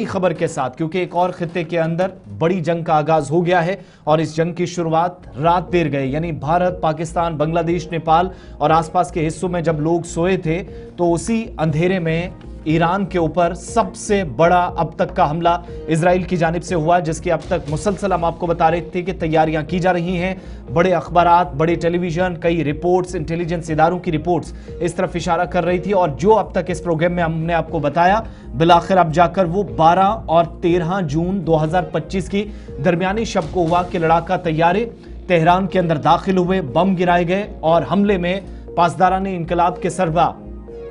बड़ी खबर के साथ, क्योंकि एक और खित्ते के अंदर बड़ी जंग का आगाज हो गया है और इस जंग की शुरुआत रात देर गए, यानी भारत, पाकिस्तान, बांग्लादेश, नेपाल और आसपास के हिस्सों में जब लोग सोए थे तो उसी अंधेरे में ईरान के ऊपर सबसे बड़ा अब तक का हमला इजराइल की जानिब से हुआ, जिसकी अब तक मुसलसल हम आपको बता रहे थे कि तैयारियां की जा रही हैं। बड़े अखबारात, बड़े टेलीविजन, कई रिपोर्ट्स, इंटेलिजेंस इदारों की रिपोर्ट्स इस तरफ इशारा कर रही थी और जो अब तक इस प्रोग्राम में हमने आपको बताया, बिलाखिर अब जाकर वो 12 और 13 जून 2025 की दरमियानी शब को हुआ कि लड़ाका तैयारे तेहरान के अंदर दाखिल हुए, बम गिराए गए और हमले में पासदाराने इनकलाब के सरबराह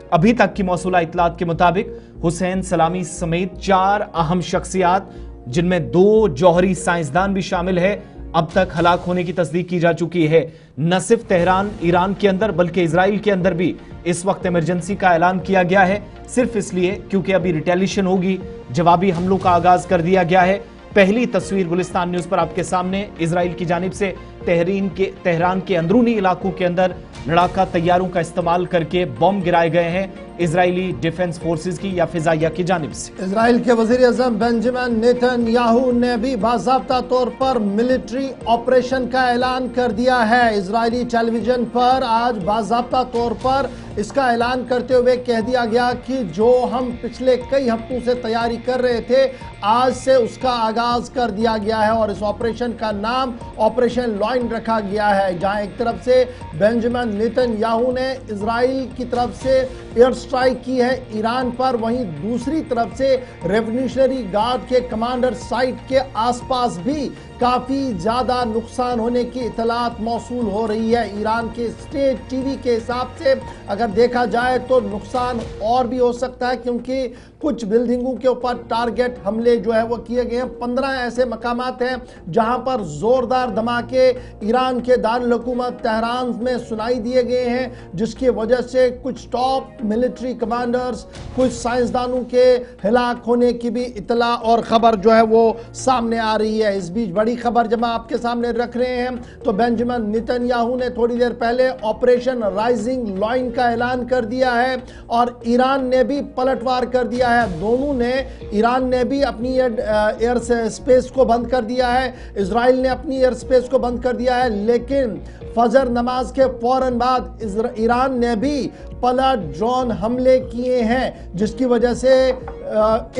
अभी तक की मौसूला इतलात के मुताबिक हुसैन सलामी समेत 4 अहम शख्सियात, जिनमें 2 जौहरी साइंसदान भी शामिल है, अब तक हलाक होने की तस्दीक की जा चुकी है। न सिर्फ तेहरान ईरान के अंदर बल्कि इजराइल के अंदर भी इस वक्त इमरजेंसी का ऐलान किया गया है, सिर्फ इसलिए क्योंकि अभी रिटेलिएशन होगी, जवाबी हमलों का आगाज कर दिया गया है। पहली तस्वीर गुलिस्तान न्यूज पर आपके सामने, इजराइल की जानिब से तेहरान के अंदरूनी इलाकों के अंदर लड़ाका तैयारों का इस्तेमाल करके बम गिराए गए हैं इजरायली डिफेंस फोर्सेस की या फिजाइया की जानिब से। इजराइल के वजीर आज़म बेंजामिन नेतन्याहू ने भी बाज़ाब्ता तौर पर मिलिट्री ऑपरेशन का ऐलान कर दिया है। इजरायली टेलीविजन पर आज बाज़ाब्ता तौर पर इसका ऐलान करते हुए कह दिया गया कि जो हम पिछले कई हफ्तों से तैयारी कर रहे थे, आज से उसका आगाज कर दिया गया है और इस ऑपरेशन का नाम ऑपरेशन लॉइन रखा गया है, जहां एक तरफ से बेंजामिन नेतन्याहू ने इजराइल की तरफ से एयर स्ट्राइक की है ईरान पर, वहीं दूसरी तरफ से रेवोल्यूशनरी गार्ड के कमांडर साइट के आसपास भी काफी ज्यादा नुकसान होने की इतलात मौसूल हो रही है। ईरान के स्टेट टीवी के हिसाब से अगर देखा जाए तो नुकसान और भी हो सकता है, क्योंकि कुछ बिल्डिंगों के ऊपर टारगेट हमले जो है वो किए गए हैं। 15 ऐसे मकामात हैं जहां पर जोरदार धमाके ईरान के दारुल हुकूमत तेहरान में सुनाई दिए गए हैं, जिसकी वजह से कुछ टॉप मिलिट्री कमांडर्स, कुछ साइंसदानों के हिलाक होने की भी इतला और खबर जो है वो सामने आ रही है। इस बीच बड़ी खबर जब आपके सामने रख रहे हैं तो बेंजामिन नेतन्याहू ने थोड़ी देर पहले ऑपरेशन राइजिंग लॉइन का ऐलान कर दिया है और ईरान ने भी पलटवार कर दिया है। दोनों ने, ईरान ने भी अपनी एयर स्पेस को बंद कर दिया है, इजराइल ने अपनी एयर स्पेस को बंद कर दिया है, लेकिन फजर नमाज के फौरन बाद ईरान ने भी पलट ड्रोन हमले किए हैं, जिसकी वजह से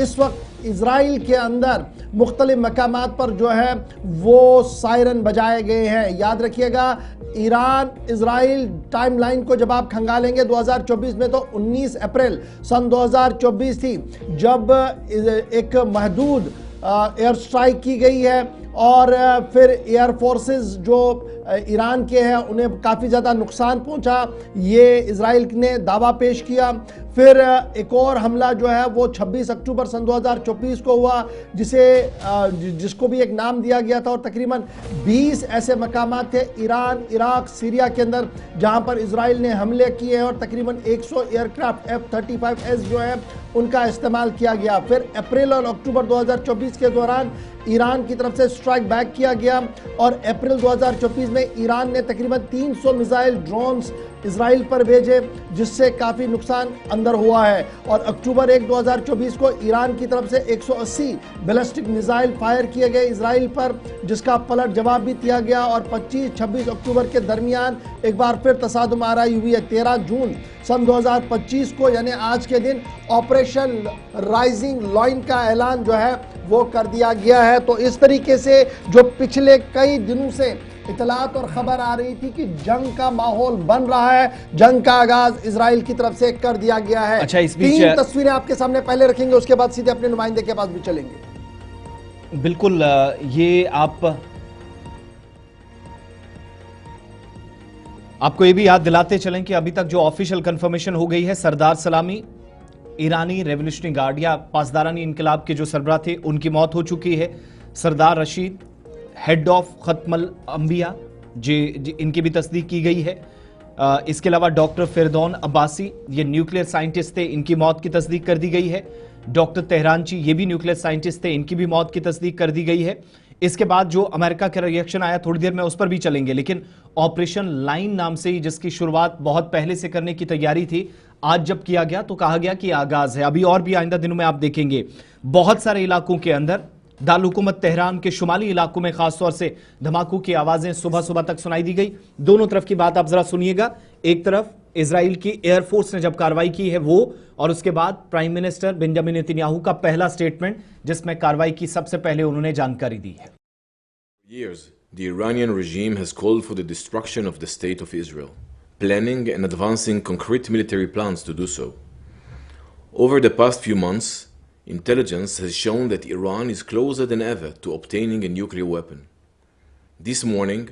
इस वक्त इजराइल के अंदर मुख्तलिफ मकामात पर जो है वो सायरन बजाए गए हैं। याद रखिएगा, ईरान इजराइल टाइमलाइन को जब आप खंगालेंगे 2024 में तो 19 अप्रैल सन 2024 थी जब एक महदूद एयर स्ट्राइक की गई है और फिर एयर फोर्सेस जो ईरान के हैं उन्हें काफ़ी ज़्यादा नुकसान पहुंचा, ये इजराइल ने दावा पेश किया। फिर एक और हमला जो है वो 26 अक्टूबर सन 2024 को हुआ, जिसको भी एक नाम दिया गया था और तकरीबन 20 ऐसे मकामात थे ईरान, इराक, सीरिया के अंदर जहां पर इजराइल ने हमले किए हैं और तकरीबन 100 एयरक्राफ्ट F-35S जो है उनका इस्तेमाल किया गया। फिर अप्रैल और अक्टूबर 2024 के दौरान ईरान की तरफ से स्ट्राइक बैक किया गया और अप्रैल 2024 में ईरान ने तकरीबन 300 मिसाइल ड्रोन्स इजराइल पर भेजे, जिससे काफ़ी नुकसान अंदर हुआ है। और अक्टूबर 1, 2024 को ईरान की तरफ से 180 बैलिस्टिक मिसाइल फायर किए गए इजराइल पर, जिसका पलट जवाब भी दिया गया और 25-26 अक्टूबर के दरमियान एक बार फिर तसादुम आराई हुई है। 13 जून सन 2025 को यानी आज के दिन ऑपरेशन राइजिंग लॉइन का ऐलान जो है वो कर दिया गया है। तो इस तरीके से जो पिछले कई दिनों से इतलात और खबर आ रही थी कि जंग का माहौल बन रहा है, जंग का आगाज इजराइल की तरफ से कर दिया गया है। अच्छा, इस बीच 3 तस्वीरें आपके सामने पहले रखेंगे, उसके बाद सीधे अपने नुमाइंदे के पास भी चलेंगे। बिल्कुल, ये आपको ये भी याद दिलाते चलें कि अभी तक जो ऑफिशियल कंफर्मेशन हो गई है, सरदार सलामी ईरानी रेवोल्यूशनरी गार्ड या पासदारानी इनकलाब के जो सरबराह थे उनकी मौत हो चुकी है। सरदार रशीद हेड ऑफ खत्मल अंबिया इनकी भी तस्दीक की गई है। इसके अलावा डॉक्टर फिरदौन अब्बासी, ये न्यूक्लियर साइंटिस्ट थे, इनकी मौत की तस्दीक कर दी गई है। डॉक्टर तेहरानची, ये भी न्यूक्लियर साइंटिस्ट थे, इनकी भी मौत की तस्दीक कर दी गई है। इसके बाद जो अमेरिका का रिएक्शन आया, थोड़ी देर में उस पर भी चलेंगे, लेकिन ऑपरेशन लाइन नाम से ही जिसकी शुरुआत बहुत पहले से करने की तैयारी थी, आज जब किया गया तो कहा गया कि आगाज है। अभी और भी आइंदा दिनों में आप देखेंगे बहुत सारे इलाकों के अंदर, दारुल हुकूमत तेहरान के शुमाली इलाकों में खासतौर से धमाकों की आवाजें सुबह सुबह तक सुनाई दी गई। दोनों तरफ की बात आप जरा सुनिएगा। एक तरफ इजराइल की एयरफोर्स ने जब कार्रवाई की है वो, और उसके बाद प्राइम मिनिस्टर बेंजामिन नेतन्याहू का पहला स्टेटमेंट जिसमें कार्रवाई की सबसे पहले उन्होंने जानकारी दी है। Years, the Iranian regime has called for the destruction of the state of Israel, planning and advancing concrete military plans to do so. Over the past few months, intelligence has shown that Iran is closer than ever to obtaining a nuclear weapon. This morning,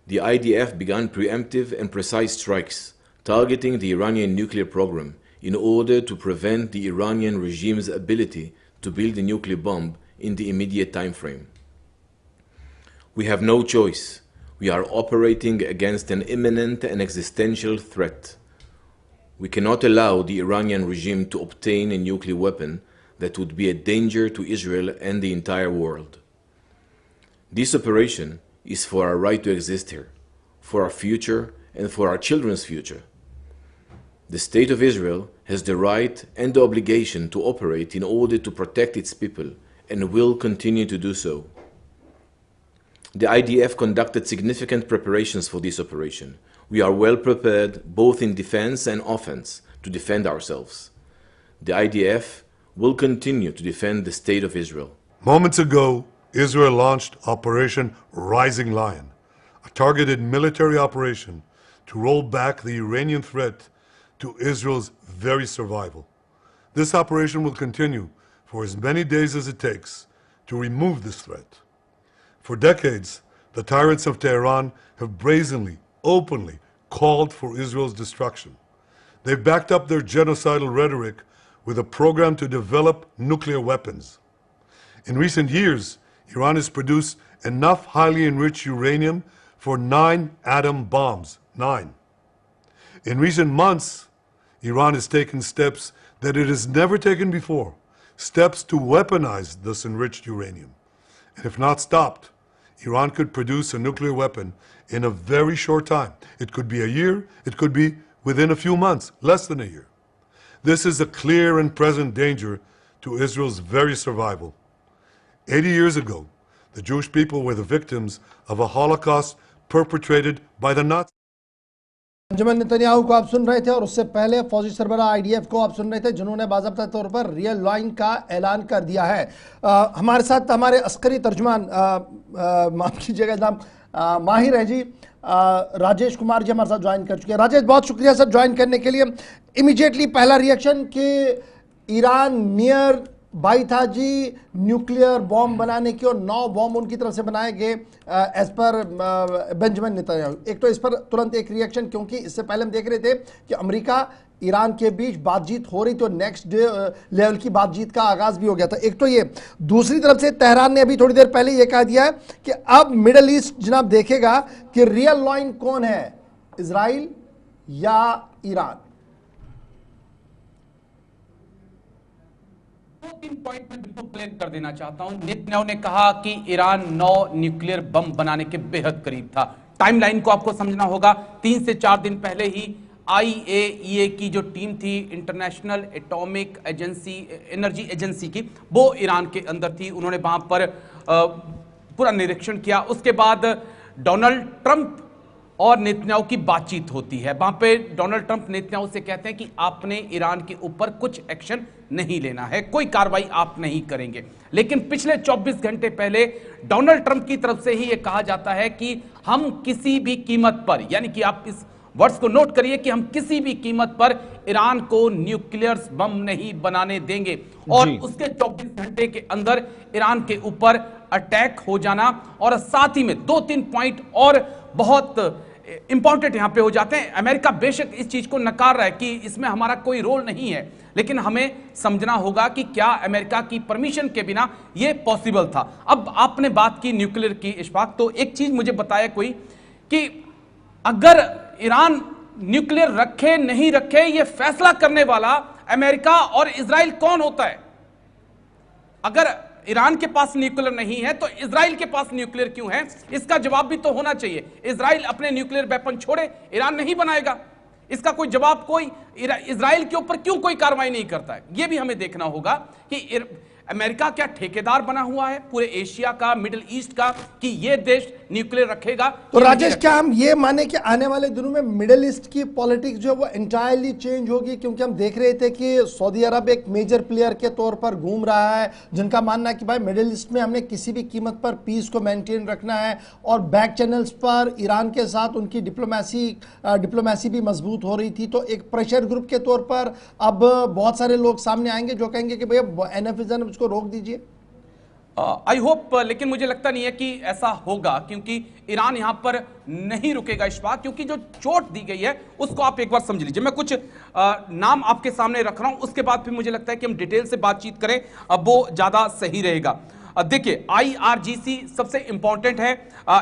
the IDF began preemptive and precise strikes targeting the Iranian nuclear program in order to prevent the Iranian regime's ability to build a nuclear bomb in the immediate time frame. We have no choice. We are operating against an imminent and existential threat. We cannot allow the Iranian regime to obtain a nuclear weapon that would be a danger to Israel and the entire world. This operation is for our right to exist here, for our future and for our children's future. The State of Israel has the right and the obligation to operate in order to protect its people and will continue to do so. The IDF conducted significant preparations for this operation. We are well prepared both in defense and offense to defend ourselves. The IDF will continue to defend the State of Israel. Moments ago, Israel launched Operation Rising Lion, a targeted military operation to roll back the Iranian threat to Israel's very survival. This operation will continue for as many days as it takes to remove this threat. For decades, the tyrants of Tehran have brazenly, openly called for Israel's destruction. They've backed up their genocidal rhetoric with a program to develop nuclear weapons. In recent years, Iran has produced enough highly enriched uranium for 9 atom bombs. 9. In recent months, Iran has taken steps that it has never taken before, steps to weaponize this enriched uranium. And if not stopped, Iran could produce a nuclear weapon in a very short time. It could be a year, it could be within a few months, less than a year. This is a clear and present danger to Israel's very survival. 80 years ago, the Jewish people were the victims of a Holocaust perpetrated by the Nazis. Benjamin Netanyahu को आप सुन रहे थे, और उससे पहले फौजी सरबराह IDF को आप सुन रहे थे, जिन्होंने बाज़ाब्ता तौर पर रियल लाइन का ऐलान कर दिया है। हमारे साथ हमारे अस्करी तर्जुमान, माफ कीजिएगा जनाब, माहिर है जी, राजेश कुमार जी हमारे साथ ज्वाइन कर चुके हैं। राजेश, बहुत शुक्रिया सर ज्वाइन करने के लिए। इमीडिएटली पहला रिएक्शन कि ईरान नियर बाई था जी न्यूक्लियर बॉम्ब बनाने की, और 9 बॉम्ब उनकी तरफ से बनाए गए एज पर बेंजामिन नेतन्याहू। एक तो इस पर तुरंत एक रिएक्शन, क्योंकि इससे पहले हम देख रहे थे कि अमेरिका ईरान के बीच बातचीत हो रही, तो नेक्स्ट लेवल की बातचीत का आगाज भी हो गया था। एक तो ये, दूसरी तरफ से तेहरान ने अभी थोड़ी देर पहले ये कह दिया है कि अब मिडल ईस्ट जनाब देखेगा कि रियल लाइन कौन है, इजराइल या ईरान। 2-3 पॉइंट में बिल्कुल क्लियर कर देना चाहता हूं। नेतन्याहू ने कहा कि ईरान 9 न्यूक्लियर बम बनाने के बेहद करीब था। टाइमलाइन को आपको समझना होगा। 3 से 4 दिन पहले ही IAEA की जो टीम थी, international atomic agency, energy agency की, वो ईरान के अंदर थी। उन्होंने वहां पर पूरा निरीक्षण किया। उसके बाद डोनाल्ड ट्रंप और नेतन्याहू की बातचीत होती है। वहां पे डोनाल्ड ट्रंप नेतन्याहू से कहते हैं कि आपने ईरान के ऊपर कुछ एक्शन नहीं लेना है, कोई कार्रवाई आप नहीं करेंगे। लेकिन पिछले 24 घंटे पहले डोनाल्ड ट्रंप की तरफ से ही यह कहा जाता है कि हम किसी भी कीमत पर, यानी कि आप इस वर्ड्स को नोट करिए कि हम किसी भी कीमत पर ईरान को न्यूक्लियर बम नहीं बनाने देंगे। और उसके 24 घंटे के अंदर ईरान के ऊपर अटैक हो जाना, और साथ ही में 2-3 पॉइंट और बहुत इंपॉर्टेंट यहां पे हो जाते हैं। अमेरिका बेशक इस चीज को नकार रहा है कि इसमें हमारा कोई रोल नहीं है, लेकिन हमें समझना होगा कि क्या अमेरिका की परमिशन के बिना यह पॉसिबल था। अब आपने बात की न्यूक्लियर की, इशफाक, तो एक चीज मुझे बताया कोई कि अगर ईरान न्यूक्लियर रखे नहीं रखे, यह फैसला करने वाला अमेरिका और इजराइल कौन होता है? अगर ईरान के पास न्यूक्लियर नहीं है तो इजराइल के पास न्यूक्लियर क्यों है? इसका जवाब भी तो होना चाहिए। इजराइल अपने न्यूक्लियर वेपन छोड़े, ईरान नहीं बनाएगा। इसका कोई जवाब कोई इजराइल के ऊपर क्यों कोई कार्रवाई नहीं करता है? यह भी हमें देखना होगा कि अमेरिका क्या ठेकेदार बना हुआ है पूरे एशिया का, मिडिल ईस्ट का, कि यह देश न्यूक्लियर रखेगा? तो राजेश, क्या हम ये माने कि आने वाले दिनों में मिडिल ईस्ट की पॉलिटिक्स जो है वो एंटायरली चेंज होगी? क्योंकि हम देख रहे थे कि सऊदी अरब एक मेजर प्लेयर के तौर पर घूम रहा है, जिनका मानना है कि भाई मिडिल ईस्ट में हमने किसी भी कीमत पर पीस को मेंटेन रखना है, और बैक चैनल्स पर ईरान के साथ उनकी डिप्लोमेसी भी मजबूत हो रही थी। तो एक प्रेशर ग्रुप के तौर पर अब बहुत सारे लोग सामने आएंगे जो कहेंगे कि भैया एनएफ इसको रोक दीजिए। आई होप, लेकिन मुझे लगता नहीं है कि ऐसा होगा, क्योंकि ईरान यहां पर नहीं रुकेगा इस बात, क्योंकि जो चोट दी गई है उसको आप एक बार समझ लीजिए। मैं कुछ नाम आपके सामने रख रहा हूं, उसके बाद फिर मुझे लगता है कि हम डिटेल से बातचीत करें, अब वो ज्यादा सही रहेगा। देखिए, IRGC सबसे इंपॉर्टेंट है,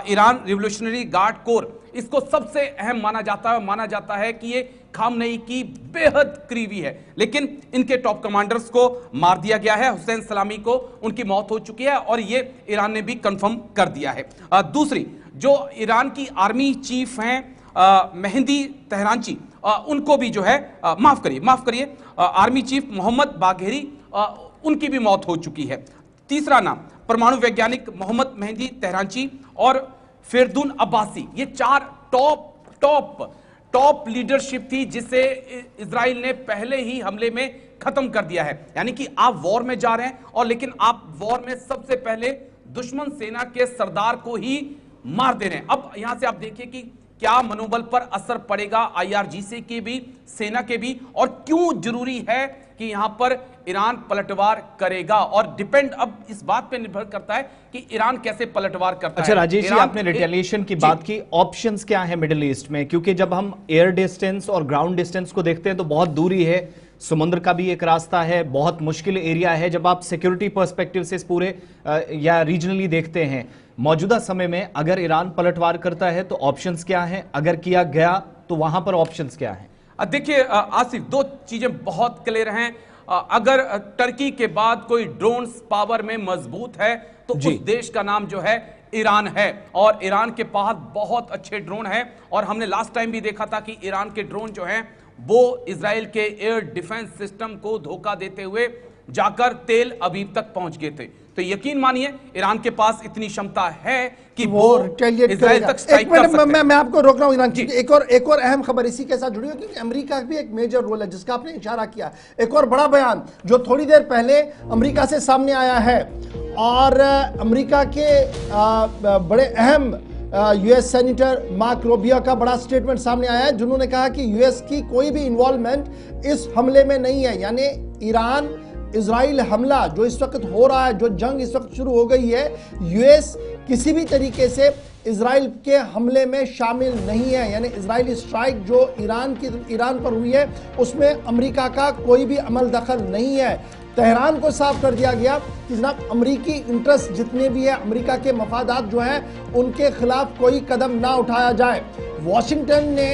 ईरान रिवोल्यूशनरी गार्ड कोर, इसको सबसे अहम माना जाता है कि ये खामनेई की बेहद करीबी है, लेकिन इनके टॉप कमांडर्स को मार दिया गया है। हुसैन सलामी को उनकी मौत हो चुकी है और ये ईरान ने भी कंफर्म कर दिया है। दूसरी, जो ईरान की आर्मी चीफ हैं मेहंदी तेहरानची, उनको भी जो है माफ करिए आर्मी चीफ मोहम्मद बाघेरी, उनकी भी मौत हो चुकी है। तीसरा नाम परमाणु वैज्ञानिक मोहम्मद मेहंदी तेहरानची और फिरदून अब्बासी, ये चार टॉप लीडरशिप थी जिसे इजराइल ने पहले ही हमले में खत्म कर दिया है। यानी कि आप वॉर में जा रहे हैं और लेकिन आप वॉर में सबसे पहले दुश्मन सेना के सरदार को ही मार दे रहे हैं। अब यहां से आप देखिए कि क्या मनोबल पर असर पड़ेगा IRGC के भी, सेना के भी, और क्यों जरूरी है कि यहां पर ईरान पलटवार करेगा, और डिपेंड अब इस बात पे निर्भर करता है कि ईरान कैसे पलटवार करता है। अच्छा राजेश जी, आपने रिटेलिएशन की बात की, ऑप्शंस क्या है मिडिल ईस्ट में? क्योंकि जब हम एयर डिस्टेंस और ग्राउंड डिस्टेंस को देखते हैं तो बहुत दूरी है, समुद्र का भी एक रास्ता है, बहुत मुश्किल एरिया है। जब आप सिक्योरिटी पर्सपेक्टिव से इस पूरे या रीजनली देखते हैं, मौजूदा समय में अगर ईरान पलटवार करता है तो ऑप्शंस क्या हैं? अगर किया गया तो वहां पर ऑप्शंस क्या हैं? देखिए आसिफ, दो चीजें बहुत क्लियर हैं। अगर टर्की के बाद कोई ड्रोन्स पावर में मजबूत है तो उस देश का नाम जो है ईरान है, और ईरान के पास बहुत अच्छे ड्रोन हैं, और हमने लास्ट टाइम भी देखा था कि ईरान के ड्रोन जो हैं वो इजराइल के एयर डिफेंस सिस्टम को धोखा देते हुए जाकर तेल अवीव तक पहुंच गए थे। तो यकीन मानिए ईरान के पास इतनी क्षमता है कि वो इजराइल तक स्ट्राइक कर सकते हैं। मैं आपको रोक रहा हूं ईरान की एक और अहम खबर इसी के साथ जुड़ी है, क्योंकि अमेरिका का भी एक मेजर रोल है जिसका आपने इशारा किया। एक और बड़ा बयान जो थोड़ी देर पहले अमेरिका से सामने आया है, और अमेरिका के बड़े अहम यूएस सेनेटर मार्क रूबियो का बड़ा स्टेटमेंट सामने आया है, जिन्होंने कहा कि यूएस की कोई भी इन्वॉल्वमेंट इस हमले में नहीं है। यानी ईरान इजराइल हमला जो इस वक्त हो रहा है, जो जंग इस वक्त शुरू हो गई है, यूएस किसी भी तरीके से इजराइल के हमले में शामिल नहीं है। यानी इजरायली स्ट्राइक जो ईरान पर हुई है उसमें अमेरिका का कोई भी अमल दखल नहीं है। तेहरान को साफ कर दिया गया कि जनाब अमरीकी इंटरेस्ट जितने भी है, अमेरिका के मफादात जो हैं, उनके खिलाफ कोई कदम ना उठाया जाए। वॉशिंगटन ने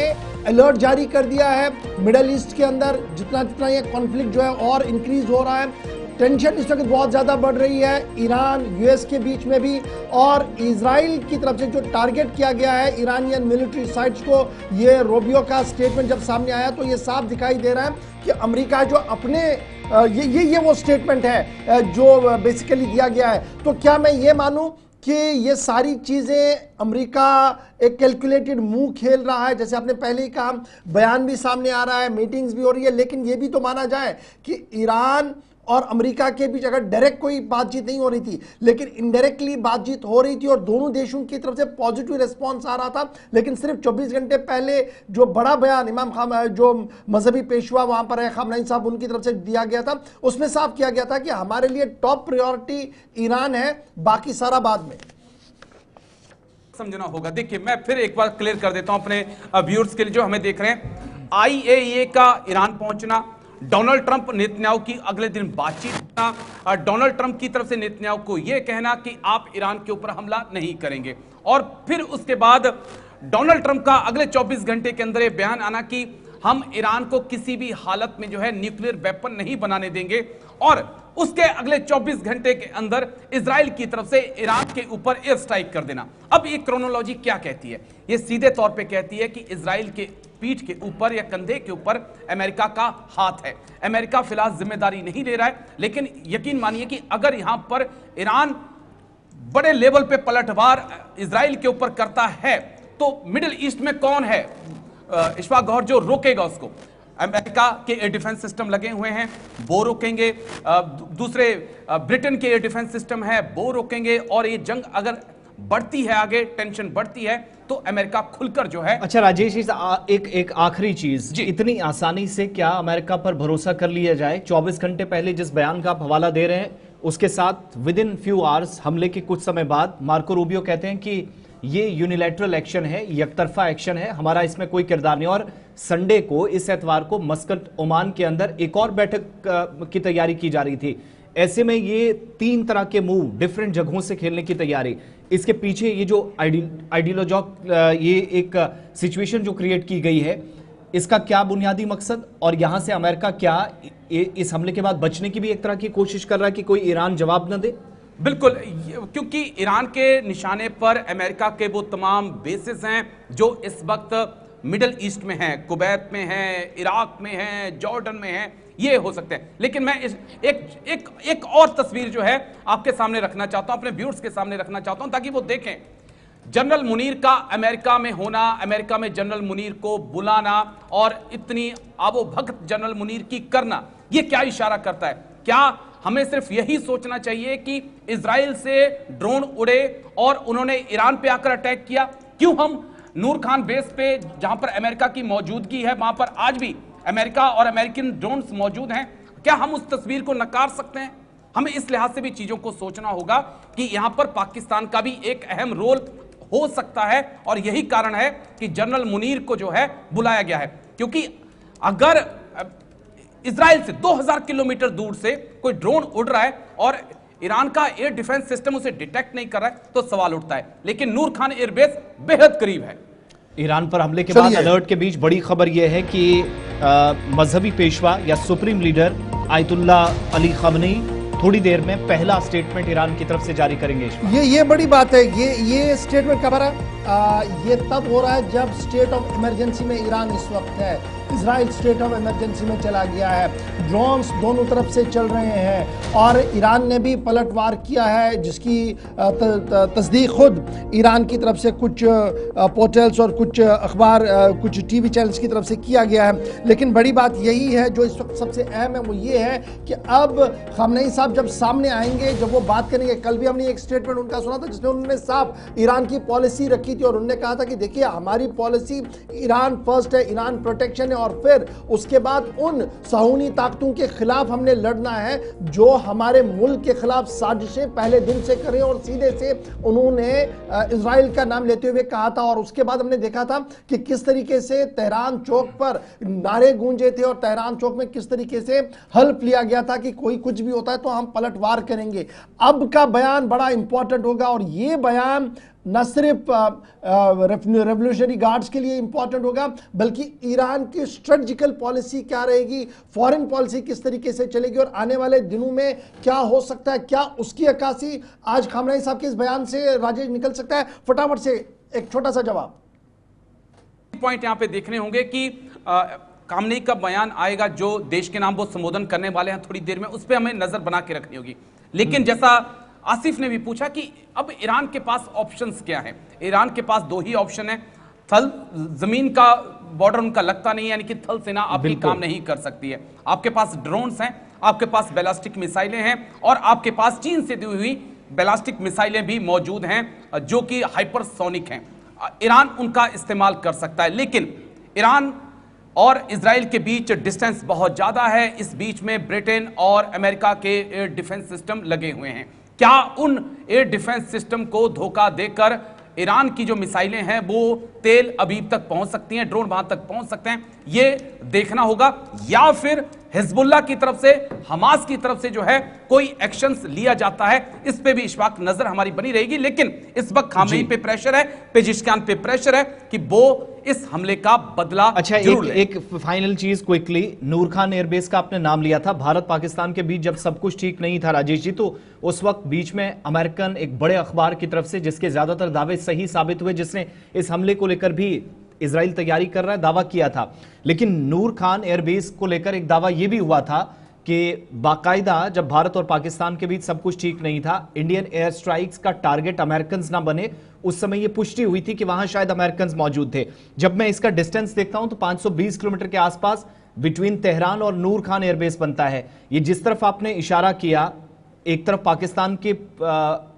अलर्ट जारी कर दिया है मिडल ईस्ट के अंदर, जितना ये कॉन्फ्लिक्ट जो है और इंक्रीज हो रहा है, टेंशन इस वक्त बहुत ज़्यादा बढ़ रही है ईरान यूएस के बीच में भी, और इजराइल की तरफ से जो टारगेट किया गया है ईरानियन मिलिट्री साइट्स को, ये रूबियो का स्टेटमेंट जब सामने आया तो ये साफ दिखाई दे रहा है कि अमेरिका जो अपने ये वो स्टेटमेंट है जो बेसिकली दिया गया है। तो क्या मैं ये मानूं कि ये सारी चीज़ें अमेरिका एक कैलकुलेटेड मूव खेल रहा है? जैसे आपने पहले ही कहा, बयान भी सामने आ रहा है, मीटिंग्स भी हो रही है, लेकिन ये भी तो माना जाए कि ईरान और अमेरिका के बीच अगर डायरेक्ट कोई बातचीत नहीं हो रही थी, लेकिन इनडायरेक्टली बातचीत हो रही थी और दोनों देशों की तरफ से पॉजिटिव रिस्पांस आ रहा था। लेकिन सिर्फ 24 घंटे पहले जो बड़ा बयान इमाम खाम जो मजहबी पेशवा वहां पर है खामनेई साहब, उनकी तरफ से दिया गया था, उसमें साफ किया गया था कि हमारे लिए टॉप प्रायोरिटी ईरान है, बाकी सारा बाद में। समझना होगा। देखिए, मैं फिर एक बार क्लियर कर देता हूं अपने व्यूअर्स के लिए जो हमें देख रहे हैं। IAEA का ईरान पहुंचना, डोनाल्ड ट्रंप नेतन्याहू की अगले दिन बातचीत, डोनाल्ड ट्रंप की तरफ से नेतन्याहू को यह कहना कि आप ईरान के ऊपर हमला नहीं करेंगे, और फिर उसके बाद डोनाल्ड ट्रंप का अगले 24 घंटे के अंदर यह बयान आना कि हम ईरान को किसी भी हालत में जो है न्यूक्लियर वेपन नहीं बनाने देंगे, और उसके अगले 24 घंटे के अंदर इजराइल की तरफ से ईरान के ऊपर एयर स्ट्राइक कर देना। अब ये क्रोनोलॉजी क्या कहती है? ये सीधे तौर पे कहती है कि इजराइल के पीठ के ऊपर या कंधे के ऊपर अमेरिका का हाथ है। अमेरिका फिलहाल जिम्मेदारी नहीं ले रहा है, लेकिन यकीन मानिए कि अगर यहां पर ईरान बड़े लेवल पे पलटवार इजराइल के ऊपर करता है तो मिडिल ईस्ट में कौन है इशफाक गौहर जो रोकेगा उसको? अमेरिका के एयर डिफेंस सिस्टम लगे हुए हैं, वो रोकेंगे। दूसरे ब्रिटेन के एयर डिफेंस सिस्टम है, वो रोकेंगे। और ये जंग अगर बढ़ती है आगे, टेंशन बढ़ती है, तो अमेरिका खुलकर जो है। अच्छा राजेश, एक आखिरी चीज, इतनी आसानी से क्या अमेरिका पर भरोसा कर लिया जाए? 24 घंटे पहले जिस बयान का आप हवाला दे रहे हैं उसके साथ विद इन फ्यू आवर्स हमले के कुछ समय बाद मार्को रूबियो कहते हैं कि ये यूनिलैटरल एक्शन है, यकतरफा एक्शन है, हमारा इसमें कोई किरदार नहीं। और संडे को, इस एतवार को मस्कट ओमान के अंदर एक और बैठक की तैयारी की जा रही थी। ऐसे में ये 3 तरह के मूव डिफरेंट जगहों से खेलने की तैयारी, इसके पीछे ये जो ये एक सिचुएशन जो क्रिएट की गई है, इसका क्या बुनियादी मकसद? और यहां से अमेरिका क्या इस हमले के बाद बचने की भी एक तरह की कोशिश कर रहा है कि कोई ईरान जवाब न दे? बिल्कुल, क्योंकि ईरान के निशाने पर अमेरिका के वो तमाम बेसिस हैं जो इस वक्त मिडिल ईस्ट में हैं, कुवैत में हैं, इराक में हैं, जॉर्डन में हैं, ये हो सकते हैं। लेकिन मैं एक और तस्वीर जो है आपके सामने रखना चाहता हूं, अपने व्यूअर्स के सामने रखना चाहता हूं, ताकि वो देखें जनरल मुनीर का अमेरिका में होना, अमेरिका में जनरल मुनीर को बुलाना और इतनी आबोभक्त जनरल मुनीर की करना, ये क्या इशारा करता है? क्या हमें सिर्फ यही सोचना चाहिए कि इजराइल से ड्रोन उड़े और उन्होंने ईरान पे आकर अटैक किया? क्यों हम नूर खान बेस पे, जहां पर अमेरिका की मौजूदगी है, वहां पर आज भी अमेरिका और अमेरिकन ड्रोन्स मौजूद हैं, क्या हम उस तस्वीर को नकार सकते हैं? हमें इस लिहाज से भी चीजों को सोचना होगा कि यहां पर पाकिस्तान का भी एक अहम रोल हो सकता है। और यही कारण है कि जनरल मुनीर को जो है बुलाया गया है, क्योंकि अगर इजराइल से 2000 किलोमीटर दूर से कोई ड्रोन उड़ रहा है और ईरान का एयर डिफेंस सिस्टम उसे डिटेक्ट नहीं कर रहा है तो सवाल उठता है। लेकिन नूर खान एयरबेस बेहद करीब है। ईरान पर हमले के बाद अलर्ट के बीच बड़ी खबर यह है कि मजहबी पेशवा या supreme leader ayatollah Ali khamani थोड़ी देर में पहला स्टेटमेंट ईरान की तरफ से जारी करेंगे। ये बड़ी बात है। ये स्टेटमेंट कब आ रहा है? ये तब हो रहा है जब स्टेट ऑफ इमरजेंसी में ईरान इस वक्त है। इजराइल स्टेट ऑफ इमरजेंसी में चला गया है। ड्रोन्स दोनों तरफ से चल रहे हैं और ईरान ने भी पलटवार किया है, जिसकी तस्दीक खुद ईरान की तरफ से कुछ पोर्टल्स और कुछ अखबार, कुछ टीवी चैनल्स की तरफ से किया गया है। लेकिन बड़ी बात यही है जो इस वक्त सबसे अहम है, वो ये है कि अब खamenei साहब जब सामने आएंगे, जब वो बात करेंगे, कल भी हमने एक स्टेटमेंट उनका सुना था जिसमें उन्होंने साफ ईरान की पॉलिसी रखी थी और उन्होंने कहा था कि देखिए हमारी पॉलिसी ईरान फर्स्ट है, ईरान प्रोटेक्शन है और फिर उसके बाद उन सहूनी ताकतों के खिलाफ हमने लड़ना है जो हमारे मुल्क के खिलाफ साजिशें पहले दिन से करें। और सीधे से उन्होंने इजराइल का नाम लेते हुए कहा था। और उसके बाद हमने देखा था कि किस तरीके से तेहरान चौक पर नारे गूंजे थे और तेहरान चौक में किस तरीके से हल्फ लिया गया था कि कोई कुछ भी होता है तो हम पलटवार करेंगे। अब का बयान बड़ा इंपॉर्टेंट होगा और ये बयान न सिर्फ रेवोल्यूशनरी गार्ड्स के लिए इंपॉर्टेंट होगा, बल्कि ईरान की स्ट्रेटजिकल पॉलिसी क्या रहेगी, फॉरेन पॉलिसी किस तरीके से चलेगी और आने वाले दिनों में क्या हो सकता है, क्या उसकी अक्कासी आज खamenei साहब के इस बयान से राजेश निकल सकता है? फटाफट से एक छोटा सा जवाब। पॉइंट यहां पे देखने होंगे कि खamenei का बयान आएगा जो देश के नाम वो संबोधन करने वाले हैं थोड़ी देर में, उस पर हमें नजर बना के रखनी होगी। लेकिन जैसा आसिफ ने भी पूछा कि अब ईरान के पास ऑप्शंस क्या हैं? ईरान के पास 2 ही ऑप्शन है। थल जमीन का बॉर्डर उनका लगता नहीं है, यानी कि थल सेना आपकी काम नहीं कर सकती है। आपके पास ड्रोन्स हैं, आपके पास बैलिस्टिक मिसाइलें हैं और आपके पास चीन से दी हुई बैलिस्टिक मिसाइलें भी मौजूद हैं जो कि हाइपरसोनिक हैं। ईरान उनका इस्तेमाल कर सकता है, लेकिन ईरान और इजराइल के बीच डिस्टेंस बहुत ज्यादा है। इस बीच में ब्रिटेन और अमेरिका के एयर डिफेंस सिस्टम लगे हुए हैं। क्या उन एयर डिफेंस सिस्टम को धोखा देकर ईरान की जो मिसाइलें हैं वो तेल अबीब तक पहुंच सकती हैं, ड्रोन वहां तक पहुंच सकते हैं? ये देखना होगा, या फिर हिजबुल्लाह की तरफ से, हमास की तरफ से जो है कोई एक्शंस लिया जाता है। इस पे भी इस वक्त नजर हमारी बनी रहेगी। लेकिन इस वक्त खामेनी पे प्रेशर है, पेजिशकियान पे प्रेशर है कि वो इस हमले का बदला अच्छा, एक फाइनल चीज क्विकली, नूर खान एयरबेस का आपने नाम लिया था। भारत पाकिस्तान के बीच जब सब कुछ ठीक नहीं था राजेश जी, तो उस वक्त बीच में अमेरिकन एक बड़े अखबार की तरफ से, जिसके ज्यादातर दावे सही साबित हुए, जिसने इस हमले को लेकर भी इजराइल तैयारी कर रहा है दावा किया था, लेकिन नूर खान एयरबेस को लेकर एक दावा यह भी हुआ था कि बाकायदा जब भारत और पाकिस्तान के बीच सब कुछ ठीक नहीं था, इंडियन एयर स्ट्राइक्स का टारगेट अमेरिकन ना बने, उस समय यह पुष्टि हुई थी कि वहां शायद अमेरिकन मौजूद थे। जब मैं इसका डिस्टेंस देखता हूं तो 520 किलोमीटर के आसपास बिटवीन तेहरान और नूर खान एयरबेस बनता है। ये जिस तरफ आपने इशारा किया, एक तरफ पाकिस्तान के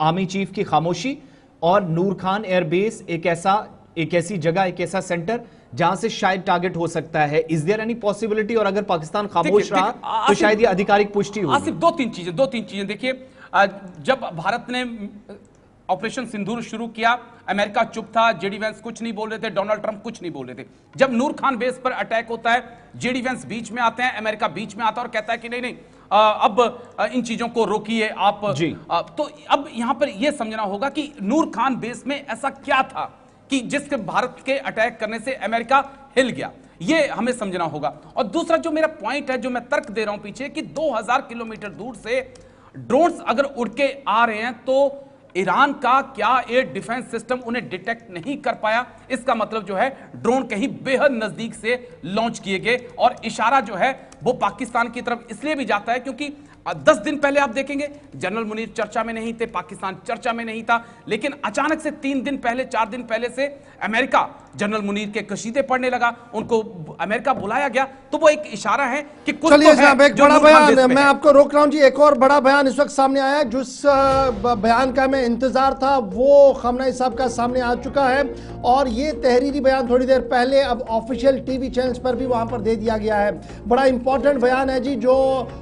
आर्मी चीफ की खामोशी और नूर खान एयरबेस एक ऐसी जगह, एक ऐसा सेंटर जहां से शायद टारगेट हो सकता है। इज देयर एनी पॉसिबिलिटी, और अगर पाकिस्तान खामोश रहा तो शायद ये आधिकारिक पुष्टि होगी। आसिफ, दो तीन चीजें देखिए। जब भारत ने ऑपरेशन सिंदूर शुरू किया, अमेरिका चुप था, जेडी वेंस कुछ नहीं बोल रहे थे, डोनाल्ड ट्रंप कुछ नहीं बोल रहे थे। जब नूर खान बेस पर अटैक होता है, जेडी वेंस बीच में आते हैं, अमेरिका बीच में आता है और कहता है कि नहीं अब इन चीजों को रोकिए आप जी। तो अब यहां पर यह समझना होगा कि नूर खान बेस में ऐसा क्या था कि जिसके भारत के अटैक करने से अमेरिका हिल गया, ये हमें समझना होगा। और दूसरा जो मेरा पॉइंट है, जो मैं तर्क दे रहा हूं पीछे, कि 2000 किलोमीटर दूर से ड्रोन्स अगर उड़ के आ रहे हैं तो ईरान का क्या एयर डिफेंस सिस्टम उन्हें डिटेक्ट नहीं कर पाया? इसका मतलब जो है ड्रोन कहीं बेहद नजदीक से लॉन्च किए गए, और इशारा जो है वो पाकिस्तान की तरफ इसलिए भी जाता है क्योंकि 10 दिन पहले आप देखेंगे जनरल मुनीर चर्चा में नहीं थे, पाकिस्तान चर्चा में नहीं था, लेकिन अचानक से 3 दिन पहले, 4 दिन पहले से अमेरिका जनरल मुनीर के कसीदे पढ़ने लगा, उनको अमेरिका बुलाया गया। तो वो एक इशारा है कि कुछ चलिए तो है, एक बड़ा बयान मैं आपको रोक रहा हूं जी। एक और बड़ा बयान इस वक्त सामने आया, जिस बयान का हमें इंतजार था वो खamenei साहब का सामने आ चुका है, और ये तहरीरी बयान थोड़ी देर पहले अब ऑफिशियल टीवी चैनल्स पर भी वहां पर दे दिया गया है। बड़ा इंपॉर्टेंट बयान है जी, जो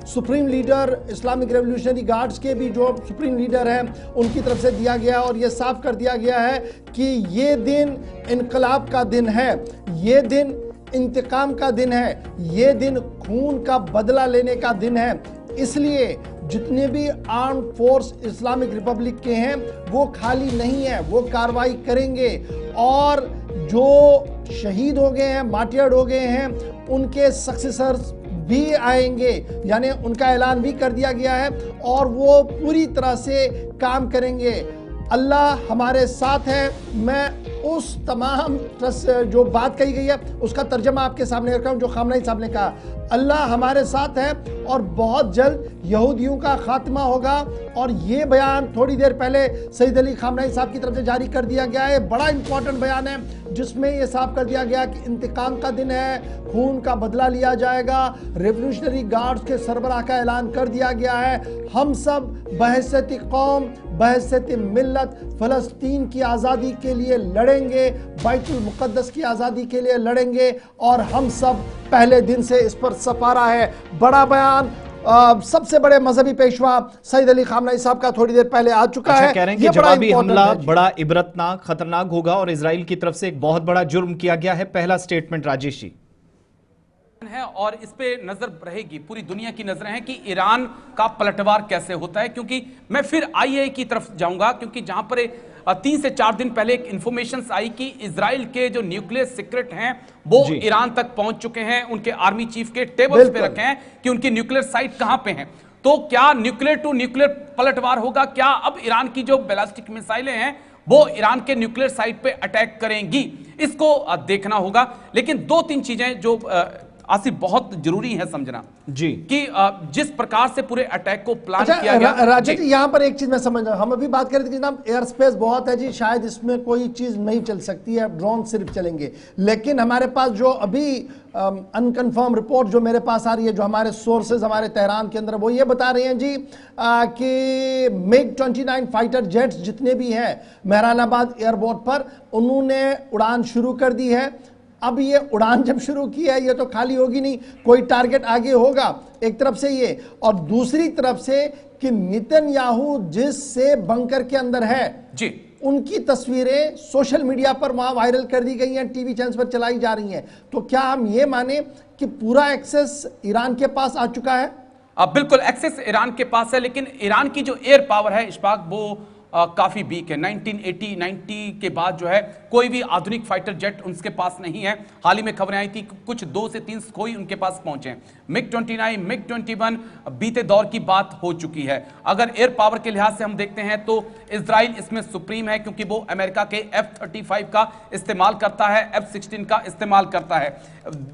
supreme leader Islamic revolutionary guards के भी जो सुप्रीम लीडर हैं उनकी तरफ से दिया गया, और यह साफ कर दिया गया है कि ये दिन इनकलाब का दिन है, ये दिन इंतकाम का दिन है, ये दिन खून का बदला लेने का दिन है। इसलिए जितने भी आर्म फोर्स इस्लामिक रिपब्लिक के हैं वो खाली नहीं है, वो कार्रवाई करेंगे, और जो शहीद हो गए हैं, मार्टियर्ड हो गए हैं, उनके सक्सेसर्स भी आएंगे, यानी उनका ऐलान भी कर दिया गया है, और वो पूरी तरह से काम करेंगे। अल्लाह हमारे साथ है। मैं उस तमाम जो बात कही गई है उसका तर्जमा आपके सामने रखा हूं, जो खamenei साहब ने कहा, अल्लाह हमारे साथ है और बहुत जल्द यहूदियों का खात्मा होगा। और ये बयान थोड़ी देर पहले सईद अली खamenei साहब की तरफ से जारी कर दिया गया है। बड़ा इंपॉर्टेंट बयान है जिसमें यह साफ कर दिया गया कि इंतकाम का दिन है, खून का बदला लिया जाएगा। रेवोल्यूशनरी गार्ड्स के सरबराह का ऐलान कर दिया गया है, हम सब बहैसियत कौम, बहैसियत मिल्लत फ़लस्तीन की आज़ादी के लिए लड़ेंगे, बैतुल मुक़द्दस की आज़ादी के लिए लड़ेंगे, और हम सब पहले दिन से इस पर सफारा है। बड़ा बयान सबसे बड़े मजहबी पेशवा सईद अली खamenei साहब का थोड़ी देर पहले आ चुका है। कह रहे हैं कि जवाबी हमला बड़ा इबरतनाक, खतरनाक होगा, और इजराइल की तरफ से एक बहुत बड़ा जुर्म किया गया है। पहला स्टेटमेंट राजेश जी है, और इस पे नजर रहेगी, पूरी दुनिया की नजरें हैं कि ईरान का पलटवार कैसे होता है। क्योंकि मैं फिर IAEA की तरफ जाऊंगा, क्योंकि जहां पर 3 से 4 दिन पहले एक इंफॉर्मेशन आई कि इजराइल के जो न्यूक्लियर सीक्रेट हैं वो ईरान तक पहुंच चुके हैं, उनके आर्मी चीफ के टेबल्स पे रखे हैं कि उनकी न्यूक्लियर साइट कहां पे हैं। तो क्या न्यूक्लियर टू न्यूक्लियर पलटवार होगा? क्या अब ईरान की जो बैलिस्टिक मिसाइलें हैं वो ईरान के न्यूक्लियर साइट पे अटैक करेंगी? इसको देखना होगा। लेकिन 2-3 चीजें जो आसिफ बहुत जरूरी है समझना जी, कि जिस प्रकार से पूरे अटैक को प्लान किया गया। राजेश जी, यहाँ पर एक चीज मैं समझ रहा हूं, हम अभी बात कर रहे थे कि जनाब एयर स्पेस बहुत है जी, शायद इसमें कोई चीज नहीं चल सकती है, ड्रोन सिर्फ चलेंगे। लेकिन हमारे पास जो अभी अनकन्फर्म रिपोर्ट जो मेरे पास आ रही है, जो हमारे सोर्सेज हमारे तेहरान के अंदर, वो ये बता रहे हैं जी कि MiG-29 फाइटर जेट्स जितने भी हैं मेहरानाबाद एयरपोर्ट पर, उन्होंने उड़ान शुरू कर दी है। अब ये उड़ान जब शुरू की है, ये तो खाली होगी नहीं, कोई टारगेट आगे होगा, एक तरफ से ये, और दूसरी तरफ से कि नेतन्याहू जिससे बंकर के अंदर है जी, उनकी तस्वीरें सोशल मीडिया पर वहां वायरल कर दी गई हैं, टीवी चैनल्स पर चलाई जा रही हैं। तो क्या हम ये माने कि पूरा एक्सेस ईरान के पास आ चुका है? अब बिल्कुल एक्सेस ईरान के पास है, लेकिन ईरान की जो एयर पावर है इशफाक वो काफी वीक है। 1980-90 के बाद जो है कोई भी आधुनिक फाइटर जेट उनके पास नहीं है। हाल ही में खबरें आई थी कि कुछ 2 से 3 सुखोई उनके पास पहुंचे हैं। MiG-29, MiG-21 बीते दौर की बात हो चुकी है। अगर एयर पावर के लिहाज से हम देखते हैं तो इजराइल इसमें सुप्रीम है, क्योंकि वो अमेरिका के F-35 का इस्तेमाल करता है, F-16 का इस्तेमाल करता है।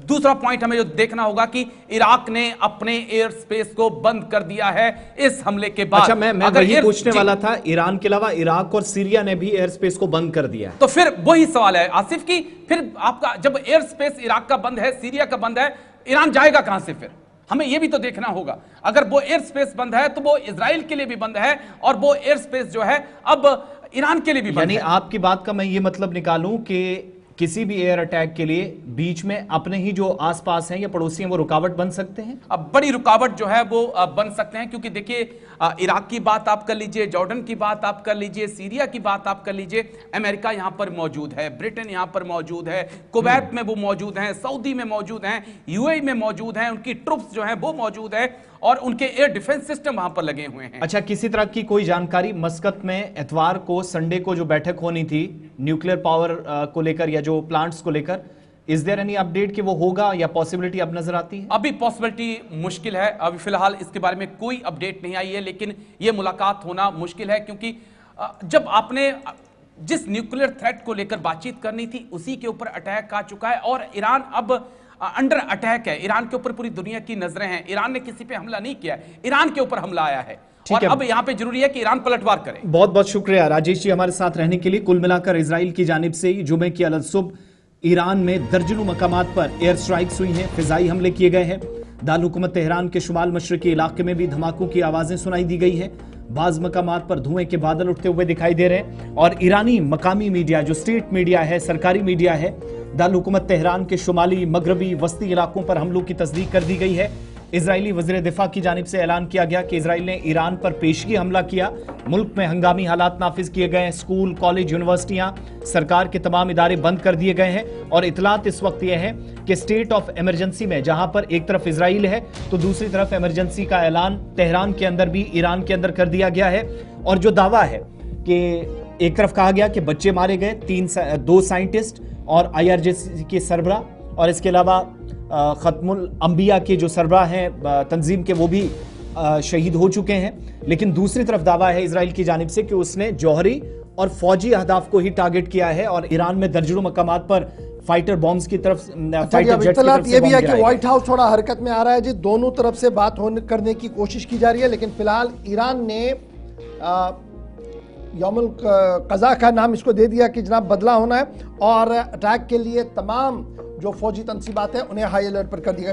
दूसरा पॉइंट हमें जो देखना होगा कि इराक ने अपने एयर स्पेस को बंद कर दिया है इस हमले के बाद। अच्छा, मैं वही पूछने वाला था, ईरान के अलावा इराक और सीरिया ने भी एयर स्पेस को बंद कर दिया है। तो फिर वही सवाल है आसिफ की, फिर आपका जब एयर स्पेस इराक का बंद है, सीरिया का बंद है, ईरान जाएगा कहां से? फिर हमें यह भी तो देखना होगा। अगर वो एयर स्पेस बंद है तो वो इजराइल के लिए भी बंद है, और वो एयर स्पेस जो है अब ईरान के लिए भी बंद है। यानी आपकी बात का मैं ये मतलब निकालूं कि किसी भी एयर अटैक के लिए बीच में अपने ही जो आसपास हैं या पड़ोसी हैं वो रुकावट बन सकते हैं। अब बड़ी रुकावट जो है वो बन सकते हैं, क्योंकि देखिए इराक की बात आप कर लीजिए, जॉर्डन की बात आप कर लीजिए, सीरिया की बात आप कर लीजिए, अमेरिका यहां पर मौजूद है, ब्रिटेन यहां पर मौजूद है, कुवैत में वो मौजूद हैं, सऊदी में मौजूद हैं, यूएई में मौजूद हैं, उनकी ट्रुप्स जो हैं वो मौजूद है, और उनके एयर डिफेंस सिस्टम वहां पर लगे हुए हैं। अच्छा, किसी तरह की कोई जानकारी मस्कत में इतवार को, संडे को जो बैठक होनी थी न्यूक्लियर पावर को लेकर या जो प्लांट्स को लेकर, इज देयर एनी अपडेट कि वो होगा या पॉसिबिलिटी अब नजर आती है? अभी पॉसिबिलिटी मुश्किल है, अभी फिलहाल इसके बारे में कोई अपडेट नहीं आई है, लेकिन ये मुलाकात होना मुश्किल है, क्योंकि जब आपने जिस न्यूक्लियर थ्रेट को लेकर बातचीत करनी थी उसी के ऊपर अटैक आ चुका है, और ईरान अब अंडर अटैक है। ईरान के ऊपर पूरी दुनिया की नजरें हैं। ईरान ने किसी पे हमला नहीं किया, ईरान के ऊपर हमला आया है, और अब यहां पे जरूरी है कि ईरान पलटवार करे। बहुत बहुत शुक्रिया राजेश जी हमारे साथ रहने के लिए। कुल मिलाकर इजराइल की जानिब से जुमे की अलसुब ईरान में दर्जनों मकामात पर एयर स्ट्राइक्स हुई हैं, फिजाई हमले किए गए हैं। दारुल हुकूमत तेहरान के शुमाल मशरकी इलाके में भी धमाकों की आवाजें सुनाई दी गई हैं। बाज मकामात पर धुएं के बादल उठते हुए दिखाई दे रहे हैं, और ईरानी मकामी मीडिया, जो स्टेट मीडिया है, सरकारी मीडिया है, दारुल हुकूमत तेहरान के शुमाली, मगरबी, वस्ती इलाकों पर हमलों की तस्दीक कर दी गई है। इजरायली वज़ीर दिफा की जानिब से ऐलान किया गया कि इजराइल ने ईरान पर पेशगी हमला किया। मुल्क में हंगामी हालात नाफिज किए गए हैं। स्कूल, कॉलेज, यूनिवर्सिटियां, सरकार के तमाम इदारे बंद कर दिए गए हैं, और इतलात इस वक्त यह है कि स्टेट ऑफ इमरजेंसी में, जहां पर एक तरफ इजराइल है तो दूसरी तरफ इमरजेंसी का ऐलान तेहरान के अंदर भी, ईरान के अंदर कर दिया गया है। और जो दावा है कि एक तरफ कहा गया कि बच्चे मारे गए, 2 साइंटिस्ट और IRGC के सरबरा, और इसके अलावा खत्मुल अंबिया के जो सरबरा हैं तंजीम के, वो भी शहीद हो चुके हैं। लेकिन दूसरी तरफ दावा है इजराइल की जानिब से कि उसने जौहरी और फौजी अहदाफ को ही टारगेट किया है, और ईरान में दर्जनों मकामात पर फाइटर बॉम्ब्स की तरफ, फाइटर जेट की तरफ से ये भी है कि बम व्हाइट हाउस थोड़ा हरकत में आ रहा है जी। दोनों तरफ से बात करने की कोशिश की जा रही है, लेकिन फिलहाल ईरान ने यौमुल कज़ा का नाम इसको दे दिया कि जनाब बदला होना है, और अटैक के लिए तमाम जो फौजी तनसीबात है उन्हें हाई अलर्ट पर कर दिया।